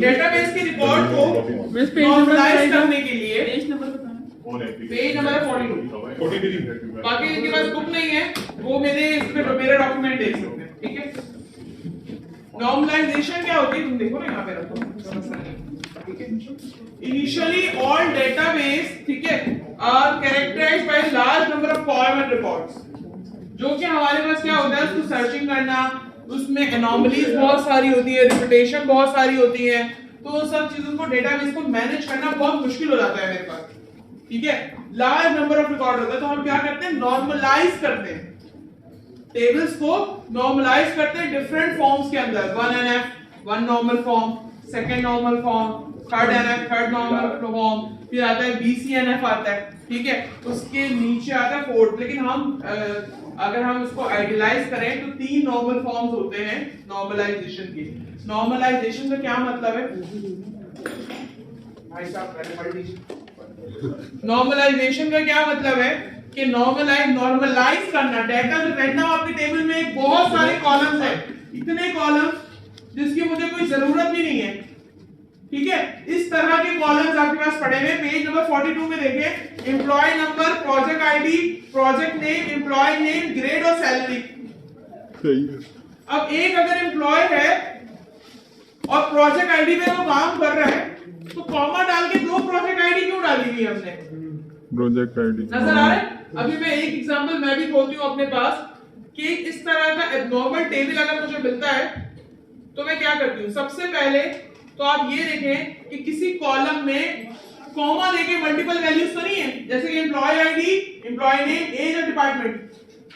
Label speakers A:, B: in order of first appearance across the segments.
A: Database के record को normalise करने के लिए पेज नंबर 42। बाकी जिनके पास बुक नहीं है वो मेरे डॉक्यूमेंट देख सकते हैं, ठीक है। नॉर्मलाइजेशन क्या होती है तुम देखो ना, यहाँ पे रखो, ठीक है। इनिशियली ऑल डेटाबेस, ठीक है, are characterised by large number of column and records. जो कि हमारे पास क्या होता है, उसको सर्चिंग करना, उसमें एनोमलीज बहुत सारी होती है, रिपीटेशन बहुत सारी होती है, तो सब चीजों को डेटाबेस को मैनेज करना बहुत मुश्किल हो जाता है मेरे पास, ठीक है। लार्ज नंबर ऑफ रिकॉर्ड होता है, तो हम क्या करते हैं, नॉर्मलाइज करते हैं टेबल्स को, नॉर्मलाइज करते हैं डिफरेंट फॉर्म्स के अंदर। 1NF, 1 normal form, second normal form, third NF, third normal form, फिर आता है BCNF आता है, ठीक है। उसके नीचे आता है फोर्थ। लेकिन हम अगर हम उसको आइडियलाइज करें तो 3 नॉर्मल फॉर्म्स होते हैं नॉर्मलाइजेशन के। नॉर्मलाइजेशन का क्या मतलब है भाई साहब, पहले पढ़ लीजिए। नॉर्मलाइजेशन का क्या मतलब है कि नॉर्मलाइज करना डाटा। जो रैंडम आपके टेबल में एक बहुत सारे कॉलम्स हैं, इतने कॉलम्स जिसकी मुझे कोई जरूरत भी नहीं है, ठीक है। इस तरह के कॉलम्स आपके पास पड़े हुए। पेज नंबर 42 में देखें, employee number, project ID, project name, employee name, grade और सैलरी। सही है। अब एक अगर एम्प्लॉय है और प्रोजेक्ट आईडी में वो काम कर रहा है, तो कॉमा डाल के 2 प्रोजेक्ट आईडी क्यों डाली हुई है हमने? प्रोजेक्ट आईडी नजर आ रहा है? अभी मैं एक एग्जांपल मैं भी खोलती हूं अपने पास कि इस तरह का एब्नॉर्मल टेबल अगर मुझे मिलता है तो मैं क्या करती हूं। सबसे पहले तो आप ये देखें कि किसी कॉलम में कॉमा देके मल्टीपल वैल्यूज तो नहीं है, जैसे कि employee ID, employee name, age और डिपार्टमेंट।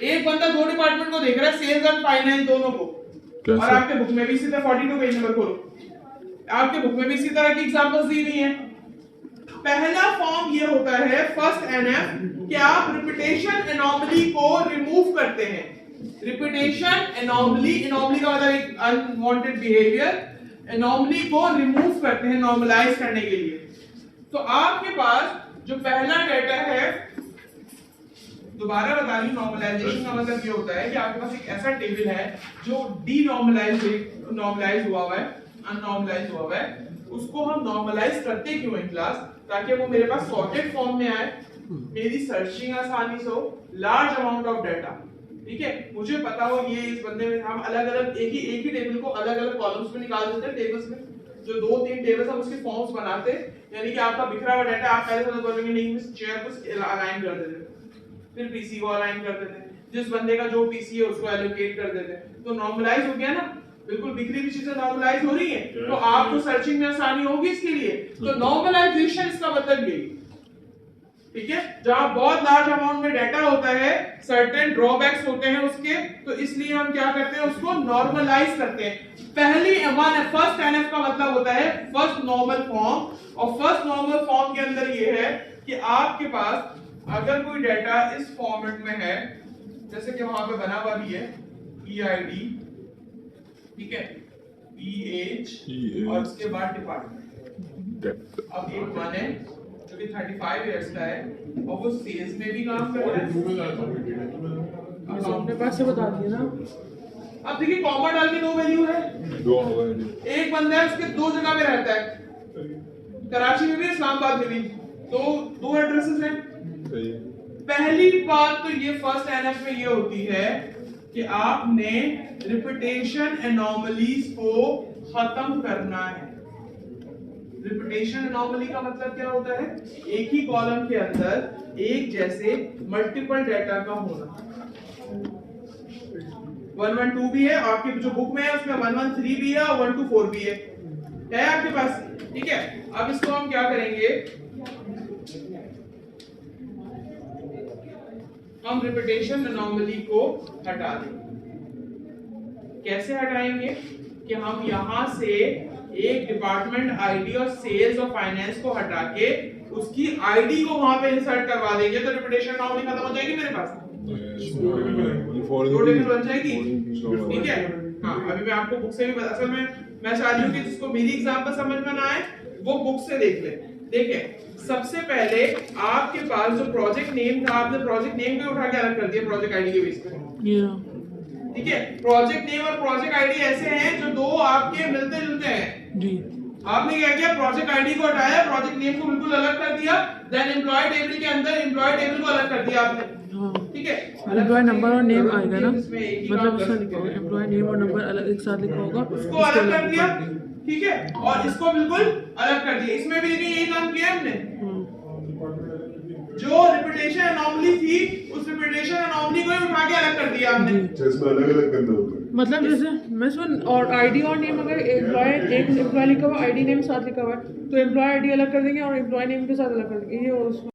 A: एक बंदा 2 डिपार्टमेंट को देख रहा है, सेल्स और फाइनेंस दोनों को। और आपके बुक में भी इसी तरह 42 पेज नंबर खोलो, आपके बुक में भी इसी तरह की एग्जांपल्स दी हुई हैं। पहला फॉर्म ये होता है फर्स्ट NF कि आप रिपीटेशन एनोमली को रिमूव करते हैं। रिपीटेशन एनोमली का मतलब एक अनवांटेड बिहेवियर, एनोमली को रिमूव करते हैं नॉर्मलाइज करने के लिए। तो आपके पास जो पहला डेटा है, दोबारा बता रही हूं, नॉर्मलाइजेशन का मतलब ये होता है कि आपके पास एक ऐसा टेबल है जो नॉर्मलाइज हुआ है, अननॉर्मलाइज हुआ है, उसको हम नॉर्मलाइज करते क्यों हैं क्लास, ताकि वो मेरे पास सॉर्टेड फॉर्म में आए, मेरी सर्चिंग आसानी से हो, लार्ज अमाउंट ऑफ डाटा, ठीक है। मुझे पता हो ये इस बंदे में हम अलग-अलग एक ही टेबल को अलग-अलग कॉलम्स में निकाल देते हैं। टेबल्स में जो 2-3 टेबल्स हम उसके फॉर्म्स बनाते हैं, यानी कि आपका बिखरा हुआ डाटा आप पहले से बोलेंगे नहीं, इस चेयर को अलाइन कर देते हैं, फिर पीसी को अलाइन कर देते हैं, जिस बंदे का जो पीसी है उसको एलोकेट कर देते हैं, तो नॉर्मलाइज हो गया ना। बिल्कुल बिखरी हुई चीजें नॉर्मलाइज हो रही है, तो आपको सर्चिंग में आसानी होगी इसके लिए। तो नॉर्मलाइजेशन इसका मतलब यही, ठीक है। जहां बहुत लार्ज अमाउंट में डाटा होता है, सर्टेन ड्रॉबैक्स होते हैं उसके, तो इसलिए हम क्या करते हैं, उसको नॉर्मलाइज करते हैं। पहली फर्स्ट NF का मतलब होता है फर्स्ट नॉर्मल फॉर्म, और फर्स्ट नॉर्मल फॉर्म के अंदर ये है कि आपके पास अगर कोई डाटा इस फॉर्मेट में है, जैसे कि वहां पे बना हुआ भी है EID, ठीक है, EH और उसके बाद डिपार्टमेंट। अब एक 1 है जो कि 35 इयर्स का है और वो सेल्स में भी काम कर रहा है, अकाउंट में पास से बता दिए ना। अब देखिए कॉमा डाल के 2 वैल्यू है, एक बंदा है उसके 2 जगह पे रहता है, कराची में भी इस्लामाबाद में भी, तो 2 एड्रेसेस हैं। पहली बात तो ये फर्स्ट NF में ये होती है कि आपने रिपीटेशन एनोमलीज को खत्म करना है। रिपीटेशन एनोमली का मतलब क्या होता है, एक ही कॉलम के अंदर एक जैसे मल्टीपल डाटा का होना। 112 भी है आपके जो बुक में है, उसमें 113 भी है और 124 भी है आपके पास, ठीक है। अब इसको हम क्या करेंगे, हम रिपीटेशन एनोमली को हटा देंगे। कैसे हटाएंगे कि हम यहां से एक डिपार्टमेंट आईडी और सेल्स और फाइनेंस को हटा के उसकी आईडी को वहां पे इंसर्ट करवा देंगे, तो रिपीटेशन एनोमली खत्म हो जाएगी मेरे पास, बन जाएगी, ठीक है। हाँ, अभी मैं आपको बुक से भी असल में मैं चाह रही हूँ कि जिसको मेरी एग्जांपल समझ में ना आए वो बुक से देख ले। देखिए सबसे पहले आपके पास जो प्रोजेक्ट नेम था, आपने प्रोजेक्ट नेम को उठा के अलग कर दिया प्रोजेक्ट आईडी के बेस पे, ठीक है। प्रोजेक्ट नेम और प्रोजेक्ट आईडी ऐसे हैं जो 2 आपके मिलते जुलते हैं
B: जी।
A: आपने क्या किया, प्रोजेक्ट आईडी को हटाया, प्रोजेक्ट नेम को बिल्कुल अलग कर दिया, देन एम्प्लॉय टेबल के अंदर एम्प्लॉय टेबल को अलग कर दिया आपने,
B: हाँ,
A: ठीक है।
B: एम्प्लॉय नंबर और नेम आएगा ना,
A: इसमें एक ही
B: मतलब
A: काम कर
B: उसमें
A: सकते
B: लिखा होगा
A: हैं।
B: एम्प्लॉय नेम और नंबर अलग एक साथ लिखा होगा,
A: उसको अलग कर दिया, ठीक है, और इसको बिल्कुल अलग कर दिया। इसमें भी देखिए यही काम किया हमने, जो रिपीटेशन एनॉमली थी उस रिपीटेशन एनॉमली को ही उठा के अलग कर दिया हमने।
C: इसमें अलग अलग करना होता है,
B: मतलब जैसे मैं इसमें और आईडी और नेम, अगर एम्प्लॉय एक एम्प्लॉय लिखा हुआ आईडी नेम साथ लिखा हुआ है तो एम्प्लॉय आईडी अलग कर देंगे और एम्प्लॉय नेम के साथ अलग कर देंगे, ये और उसमें